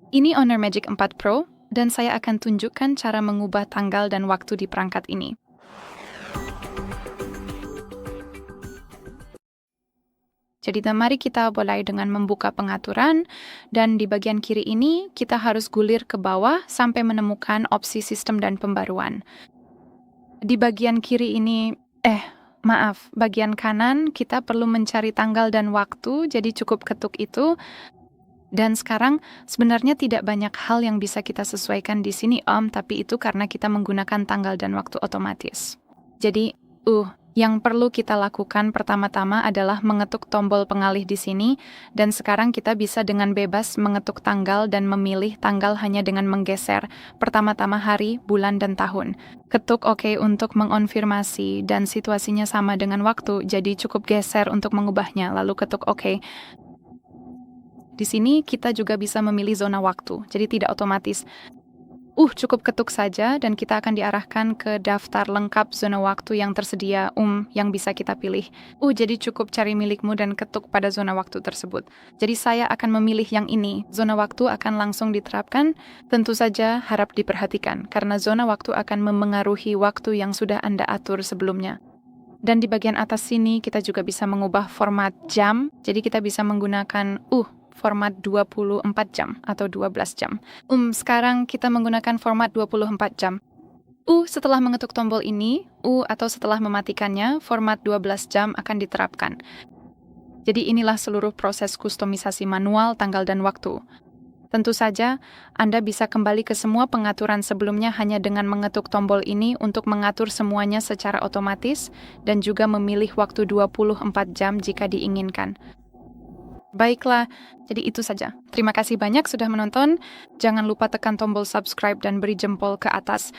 Ini Honor Magic 4 Pro, dan saya akan tunjukkan cara mengubah tanggal dan waktu di perangkat ini. Jadi mari kita mulai dengan membuka pengaturan, dan di bagian kiri ini kita harus gulir ke bawah sampai menemukan opsi sistem dan pembaruan. Di bagian kiri ini, bagian kanan kita perlu mencari tanggal dan waktu, jadi cukup ketuk itu. Dan sekarang sebenarnya tidak banyak hal yang bisa kita sesuaikan di sini, tapi itu karena kita menggunakan tanggal dan waktu otomatis. Jadi, yang perlu kita lakukan pertama-tama adalah mengetuk tombol pengalih di sini, dan sekarang kita bisa dengan bebas mengetuk tanggal dan memilih tanggal hanya dengan menggeser pertama-tama hari, bulan, dan tahun. Ketuk OK untuk mengonfirmasi, dan situasinya sama dengan waktu, jadi cukup geser untuk mengubahnya, lalu ketuk OK. Di sini kita juga bisa memilih zona waktu, jadi tidak otomatis. Cukup ketuk saja dan kita akan diarahkan ke daftar lengkap zona waktu yang tersedia yang bisa kita pilih. Jadi cukup cari milikmu dan ketuk pada zona waktu tersebut. Jadi saya akan memilih yang ini. Zona waktu akan langsung diterapkan. Tentu saja harap diperhatikan karena zona waktu akan memengaruhi waktu yang sudah Anda atur sebelumnya. Dan di bagian atas sini kita juga bisa mengubah format jam. Jadi kita bisa menggunakan format 24 jam atau 12 jam. Sekarang kita menggunakan format 24 jam. Setelah mengetuk tombol ini, atau setelah mematikannya, format 12 jam akan diterapkan. Jadi inilah seluruh proses kustomisasi manual, tanggal, dan waktu. Tentu saja, Anda bisa kembali ke semua pengaturan sebelumnya hanya dengan mengetuk tombol ini untuk mengatur semuanya secara otomatis dan juga memilih waktu 24 jam jika diinginkan. Baiklah, jadi itu saja. Terima kasih banyak sudah menonton. Jangan lupa tekan tombol subscribe dan beri jempol ke atas.